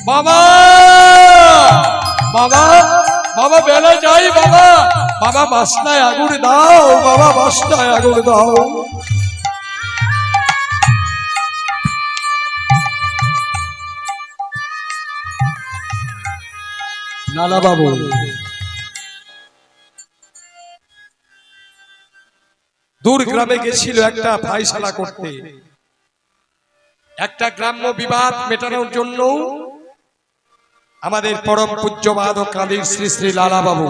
বাবা বাবা বাবা বেলা যাই বাবা বাবা বাসনায় আগুন দাও বাবা বাসনায় আগুন দাও লালা বাবু দূর গ্রামে গেছিল একটা ফাইসালা করতে একটা গ্রাম্য বিবাদ মেটানোর জন্য আমাদের পরম পূজ্যবাদ ও কাদির শ্রী শ্রী লালা বাবু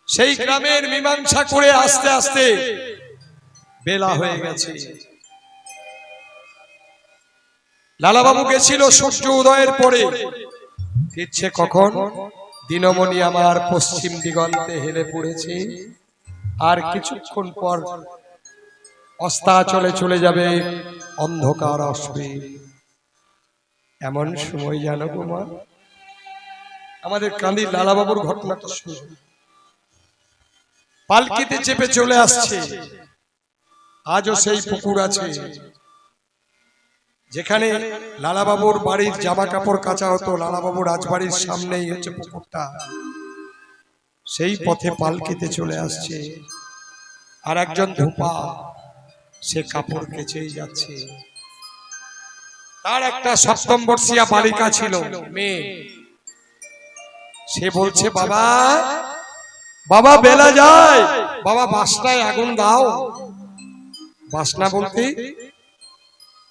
সেই গ্রামের মীমাংসা করে আস্তে আস্তে বেলা হয়ে গেছে লালা বাবু গেছিল সূর্য উদয়ের পরে ফিরছে কখন দিনমণি আমার পশ্চিম দিগন্তে হেলে পড়েছে আর কিছুক্ষণ পর অস্তাচলে চলে যাবে অন্ধকার আসবে এমন সময় জানো গো মা আমাদের কান্দির লালা বাবুর ঘটনাটা শুনো পালকিতে চেপে চলে আসছে আজও সেই পুকুর আছে যেখানে লালা বাবুর বাড়ির জামা কাপড় কাচা হতো লালা বাবুর রাজবাড়ির সামনেই হচ্ছে পুকুরটা সেই পথে পালকিতে চলে আসছে আর একজন ধোপা সে কাপড় কেচেই যাচ্ছে তার একটা সপ্তম বর্ষীয়া বালিকা ছিল মেয়ে সে বলছে বাবা বাবা বেলা যায় বাবা বাসনায় আগুন দাও বাসনা বলতে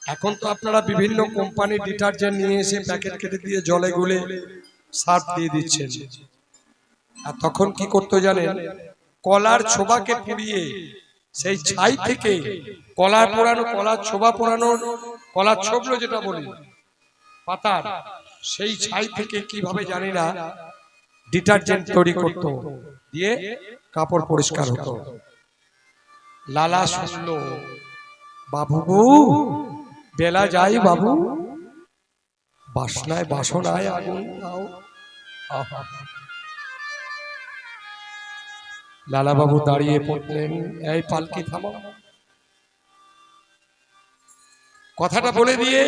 এখন তো আপনারা বিভিন্ন কোম্পানি ডিটারজেন্ট নিয়ে এসে প্যাকেট কেটে দিয়ে জলে গুলে সার্ফ দিয়ে দিচ্ছেন আর তখন কি করতে জানেন কলার ছোবাকে পুড়িয়ে সেই ছাই থেকে কলার পোড়ানো কলার ছোবা পোড়ানোর কলার ছোবলো যেটা বলি পাতার সেই ছাই থেকে কিভাবে জানি না ডিটারজেন্ট তৈরি করত দিয়ে কাপড় পরিষ্কার হতো লালা শুনলো বাবু বেলা যাই বাবু বাসনায় বাসনায় আগুন দাও লালা বাবু দাঁড়িয়ে পড়লেন এই পালকি থামো কথাটা বলে দিয়ে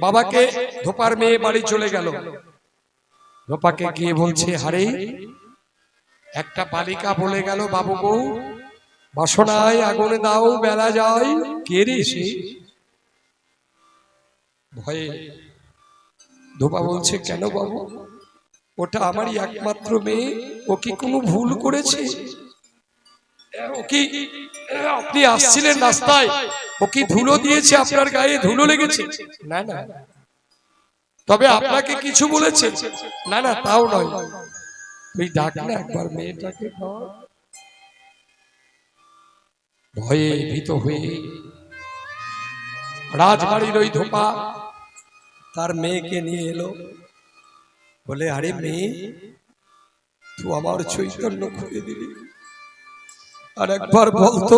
বাবাকে ধোপার মেয়ে বাড়ি চলে গেল ধোপাকে গিয়ে বলছে হারে একটা বালিকা বলে গেল বাবু বউ বাসনায় আগুন দাও বেলা যায় কে রে সে ভয়ে ধোপা বলছে কেন বাবু ওটা আমারই একমাত্র মেয়ে ও কি কোনো ভুল করেছে ও কি আপনি আসছিলেন রাস্তায় ও কি ধুলো দিয়েছে আপনার গায়ে ধুলো লেগেছে না না তবে আপনাকে কিছু বলেছে না না তাও নয় তুই ডাক না একবার মেয়েটাকে ভয়ে ভীত হয়ে রাজবাড়ির ওই ধোপা তার মেয়েকে নিয়ে এলো বলে আরে মেয়ে তুই আমার চৈতন্য খুলে দিলি আর একবার বলতো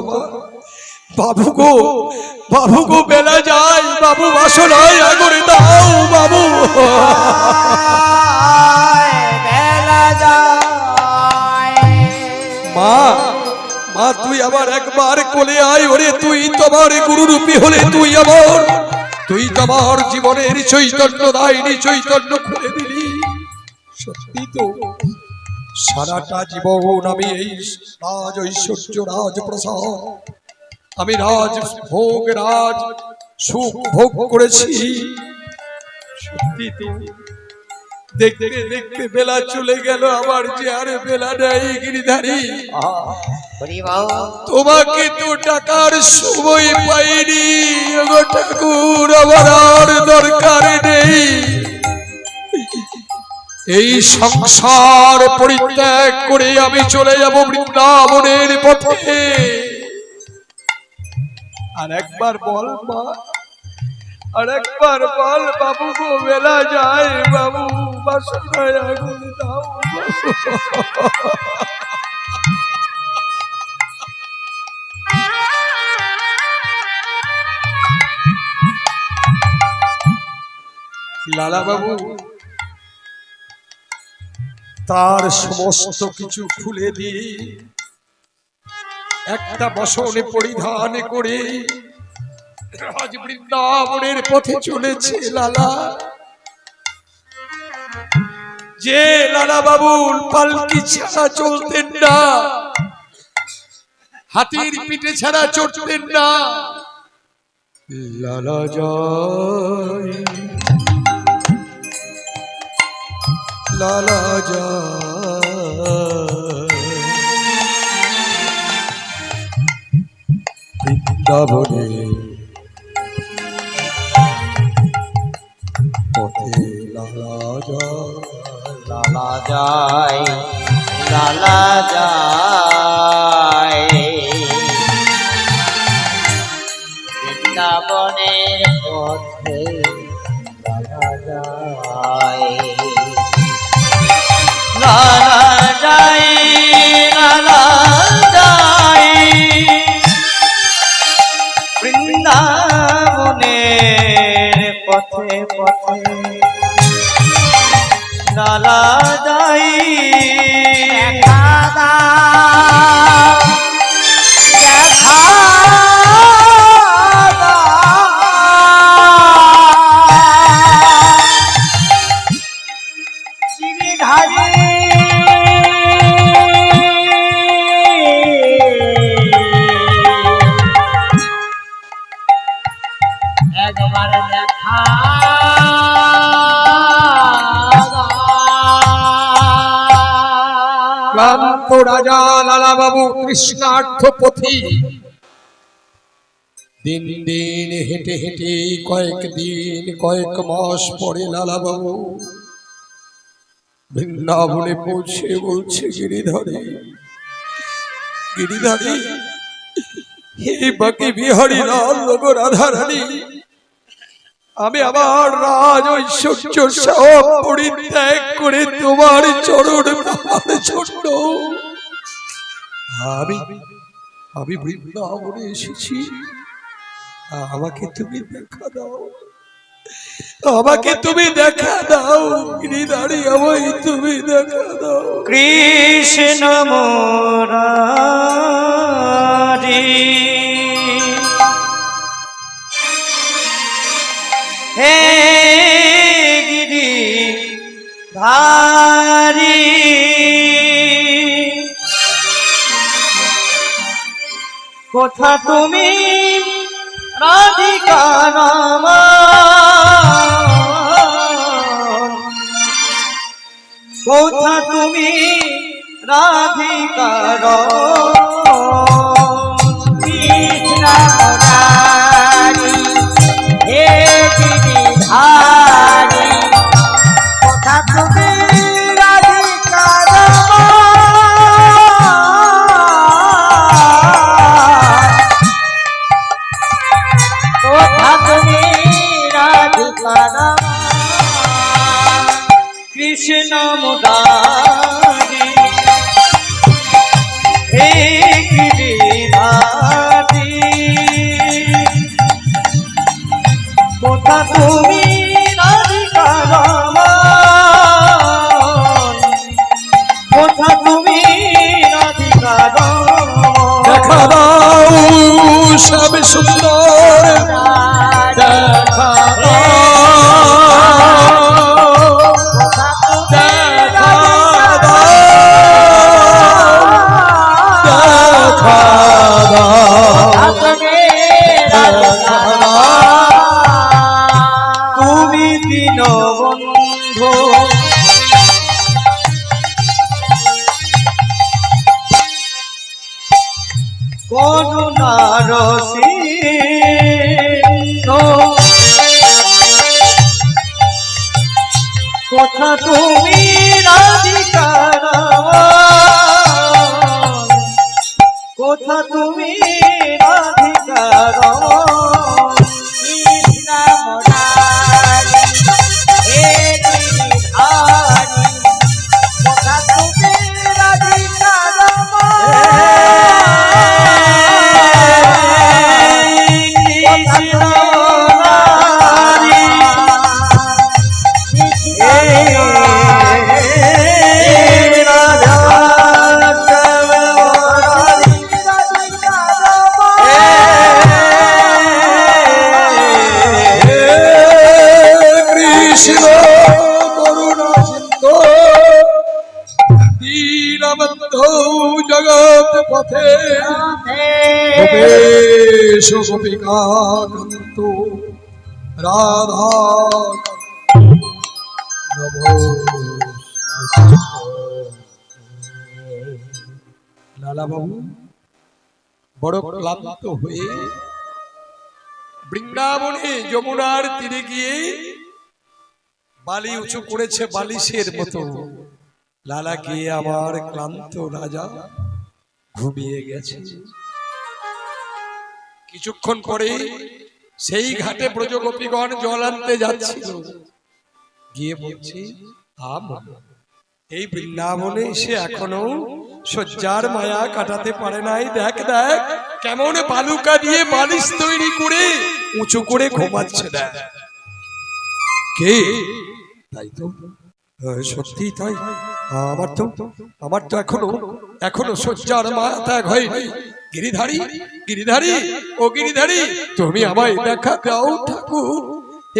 বাবু গো বেলা যায় বাবু বাসনায় আগুন দাও বাবু বেলা যায় মা মা তুই আবার একবার কোলে আয় ওরে তুই তোমার গুরুরূপী হলে তুই তোমার জীবনের চৈতন্য দায়নি চৈতন্য খুলে দিলি সত্যি তো সারাটা জীবন আমি এই রাজ ঐশ্বর্য রাজপ্রসাদ আমি রাজ ভোগ রাজ সুখ ভোগ করেছি সত্যি তো দেখতে দেখতে বেলা চলে গেল আবার যে আর বেলা নেই গিরিধারী তোমাকে তো টাকার সময় পাইনি ওগো ঠাকুর আমার আর দরকার নেই এই সংসার পরিত্যাগ করে আমি চলে যাব বৃন্দাবনের পথে আর একবার বল মা আর একবার বল বাবু গো বেলা যায় বাবু বাসনায় আগুন দাও লালা বাবু তার সমস্ত কিছু খুলে দিয়ে একটা বসনে পরিধান করে আজ বৃন্দাবনের পথে চলেছে লালা, যে লালা বাবুল পালকি ছাড়া চলতেন না, হাতির পিঠে ছাড়া চড়তেন না। লালা যায়, লালা যায় বৃন্দাবনে পথে, লালা যায়, লালা যায়, লালা যায় বৃন্দাবনের পথে, লালা যায়, লালা যায়, লালা যায় বৃন্দাবনের পথে পথে, লালা যায়। দেখা দাও, দেখা একবার দেখা ক্লান্ত রাজা লালা বাবু কৃষ্ণার্থ পথি, দিন দিন হেঁটে হেঁটে কয়েকদিন কয়েক মাস পরে লালা বাবু বৃন্দাবনে পৌঁছে বলছে, গিরিধারী, গিরিধারী, হে বাকি বিহারী লাল রাধারানী, আমি আমার রাজ ঐশ্বর্য সব পরিত্যাগ করে তোমার চরণ ছোট, আমি বৃন্দাবনে এসেছি, আমাকে তুমি দেখা দাও, আমাকে তুমি দেখা দাও, গিরিধারী, আমায় তুমি দেখা দাও। কৃষ্ণ মুরারি হে গিরি ধারি, কোথা তুমি রাধিকা রমণ, কোথা তুমি রাধিকা রমণ, কৃষ্ণ মুরারি হে গিরিধারি, কোথা তুমি রাধিকা রমণ, কোথা তুমি রাধিকা রমণ, কৃষ্ণ মুরারি হে গিরিধারি, কোথা তুমি রাধিকা রমণ, কোথা তুমি রাধিকা রমণ, দেখা দাও সব সুন্দর, দেখা দাও, দেখা দাও, দেখা দাও, তুমি দীনবন্ধু, করুণার সিন্ধু, কোথা তুমি রাধিকা রমণ, কোথা তুমি রাধিকা রমণ, কৃষ্ণ মুরারি হে গিরিধারি, কোথা তুমি রাধিকা রমণ, গোপিকা কান্ত রাধা লালা বাবু বড় ক্লান্ত হয়ে বৃন্দাবনে যমুনার তীরে গিয়ে বালি উঁচু করেছে বালিশের মতো। লালা গিয়ে আমার ক্লান্ত রাজা ঘুমিয়ে গেছে। কিছুক্ষণ পরে সেই ঘাটে ব্রজগোপীগণ জল আনতে যাচ্ছিল। গিয়ে বলছি এই বৃন্দাবনে সে এখনো শয্যার মায়া কাটাতে পারে নাই। দেখ দেখ কেমন বালুকা দিয়ে বালিশ তৈরি করে উঁচু করে ঘুমাচ্ছে। দেখ কে? তাই তো, সত্যি তাই। আমার তো এখনো শয্যার মায়া ত্যাগ হয়নি। গিরিধারী, গিরিধারী, ও গিরিধারী, তুমি আমায় দেখা দাও ঠাকুর।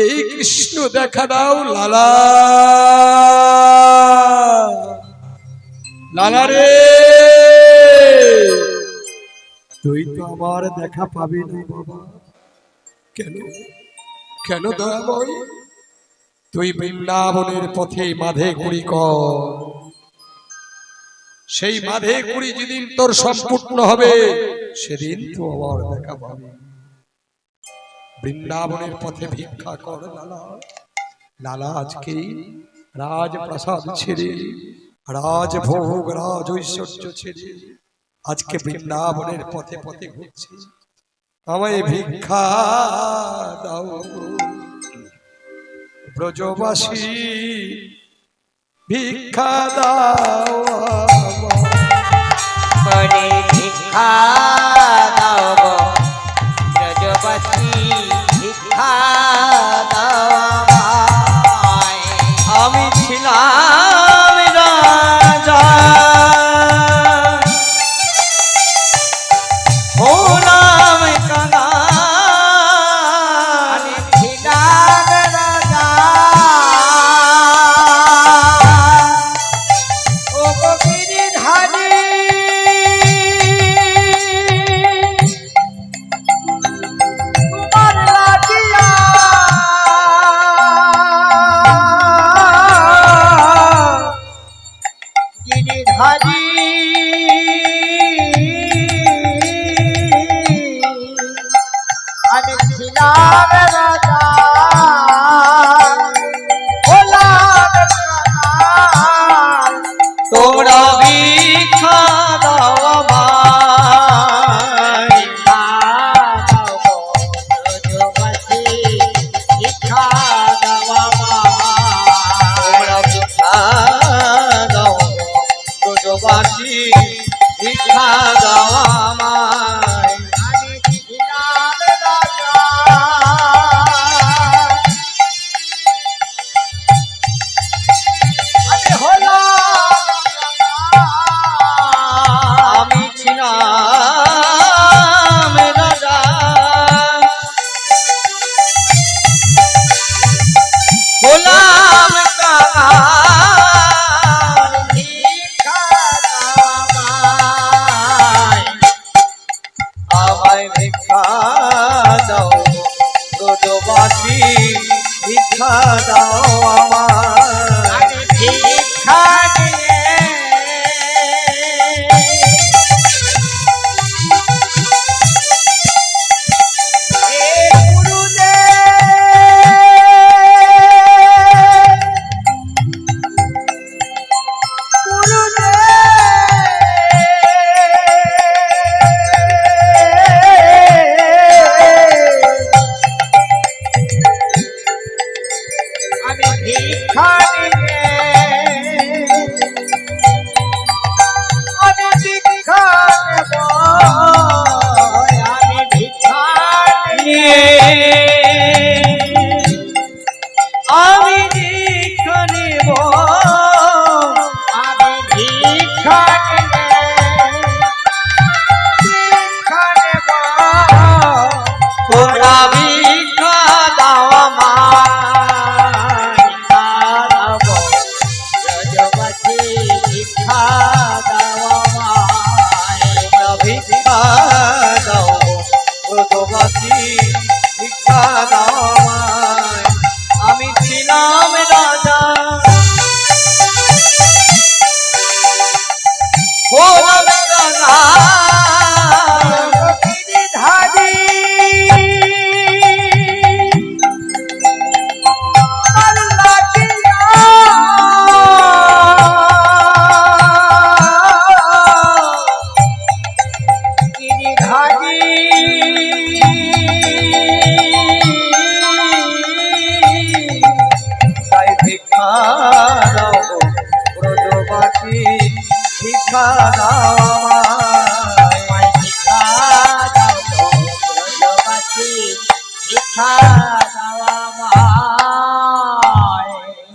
এই কৃষ্ণ দেখা দাও। লালা, লালা রে, তুই তো আমার দেখা পাবি না বাবা। কেন কেন দয়াময়? তুই বৃন্দাবনের পথে মাধে কুড়ি কর। সেই মাধে কুড়ি যেদিন তোর সম্পূর্ণ হবে সেদিন তো আবার দেখা পাবে। বৃন্দাবনের পথে ভিক্ষা কর লালা। লালা আজকে রাজপ্রাসাদ ছেড়ে, রাজভোগ, রাজ ঐশ্বর্য ছেড়ে আজকে বৃন্দাবনের পথে পথে ঘুরছে। আমায় ভিক্ষা দাও ব্রজবাসী, ভিক্ষা দাও বলে ভিক্ষা দাও গো ব্রজবাসী, ভিক্ষা দাও আমায়। আমি ছিলাম রাজা, হলাম কাঙাল। আমি ছিলাম রাজা, ও গো গিরিধারী, তোমার লাগিয়া গিরিধারী আমি ছিলাম রাজা, হলাম কাঙাল। তোমরা ভিক্ষা দাও আমায়, ভিক্ষা দাও গো ব্রজবাসী, ভিক্ষা দাও আমায়। তোমরা ভিক্ষা দাও গো ব্রজবাসী, ভিক্ষা দাও আমায়। আমি ছিলাম রাজা, আমি হলাম কাঙাল। আমি ছিলাম রাজা, হলাম কাঙাল। ভিক্ষা দাও আমায়, আমায় ভিক্ষা দাও ব্রজবাসী, ভিক্ষা দাও আমায়। ভিক্ষা দিয়ে এ আমি ভিক্ষা নিয়ে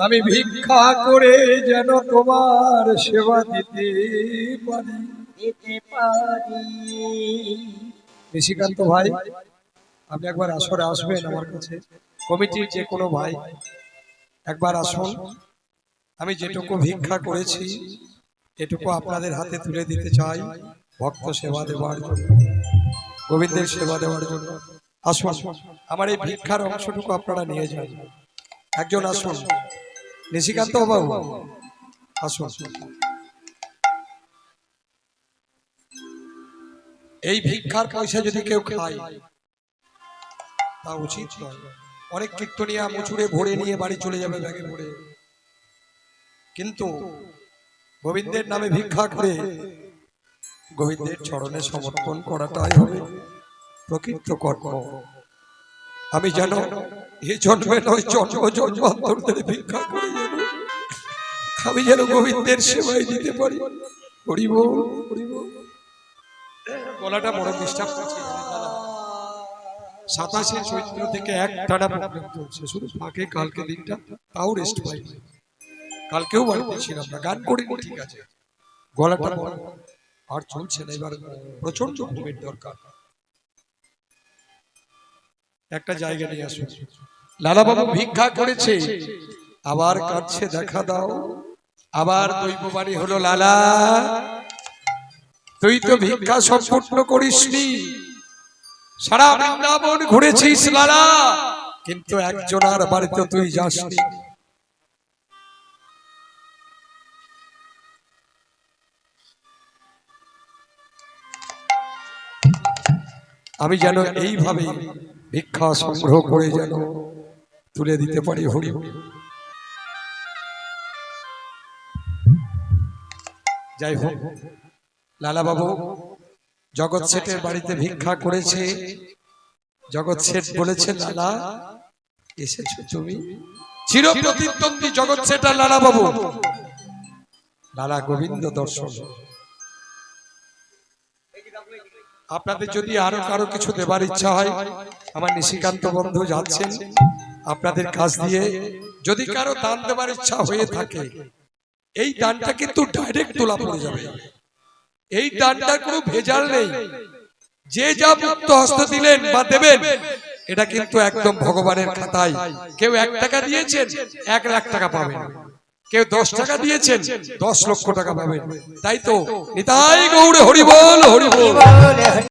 আমি ভিক্ষা করে যেন তোমার সেবা দিতে পারি। দিতে পারি। নিশিকান্ত ভাই, আপনি একবার আসরে আসবেন আমার কাছে, কমিটির যে কোনো ভাই একবার আসুন। আমি যেটুকু ভিক্ষা করেছি এটুকু আপনাদের হাতে তুলে দিতে চাই, ভক্ত সেবা দেওয়ার জন্য, গোবিন্দের সেবা দেওয়ার জন্য। আসুন, আমার এই ভিক্ষার অংশটুকু আপনারা নিয়ে যান। একজন আসুন, নিশিকান্ত বাবু আসুন। এই ভিক্ষার পয়সা যদি কেউ খায় তা উচিত নয়। অনেক কীর্তনিয়া মুচুরে ভরে নিয়ে বাড়ি চলে যাবে ব্যাগে ভরে, কিন্তু গোবিন্দের নামে ভিক্ষা করে গোবিন্দের চরণে সমর্পণ করাটাই হবে প্রকৃত কর্ম। আমি যেন এই জন্মে নয় জন্ম জন্মান্তর ধরে ভিক্ষা করে যেন আমি যেন গোবিন্দের সেবায় দিতে পারি। হরি বল, হরি বল। গলাটা বড় ডিস্টার্ব করছে। 27শে চৈত্র থেকে এক টানা প্রোগ্রাম চলছে, শুধু ফাঁকে কালকে দিনটা তাও রেস্ট পাই। কালকেও বাড়িতে ছিলাম না, গান করিনি ঠিক আছে, গলাটা বড় আর চলছে না। এবার প্রচন্ড ঘুমের দরকার, একটা জায়গা নিয়ে আসুন। লালা বাবু ভিক্ষা করেছে, আবার কাঁদছে, দেখা দাও। আবার দৈববাণী হলো, লালা তুই তো ভিক্ষা সম্পূর্ণ করিসনি, সারা বৃন্দাবন ঘুরেছিস লালা, কিন্তু একজনার বাড়িতে তুই যাসনি। আমি যেন এইভাবে ভিক্ষা সংগ্রহ করে যেন তুলে দিতে পারি। হরি হরি। যাই হোক, লালা বাবু জগৎ শেঠের বাড়িতে ভিক্ষা করেছে। জগৎ শেঠ বলেছে, লালা এসেছো তুমি? চির প্রতিদ্বন্দ্বী জগৎ শেঠ আর লালা বাবু। লালা গোবিন্দ দর্শন। আপনাদের যদি আরো কারো কিছু দেবার ইচ্ছা হয়, আমার নিশিকান্ত বন্ধু যাচ্ছেন আপনাদের কাছ দিয়ে। যদি কারো দান দেবার ইচ্ছা হয়ে থাকে, এই দানটা কিন্তু ডাইরেক্ট তোলা পড়ে যাবে। এই দানটা কোনো ভেজাল নেই। যে যা মুক্ত হস্ত দিলেন বা দেবেন, এটা কিন্তু একদম ভগবানের খাতায়। কেউ 1 টাকা দিয়েছেন 1 লাখ টাকা পাবেন, কেউ 10 টাকা দিয়েছেন 10 লক্ষ টাকা পাবেন। তাই তো নিতাই গৌড়ে হরি বল, হরি বল।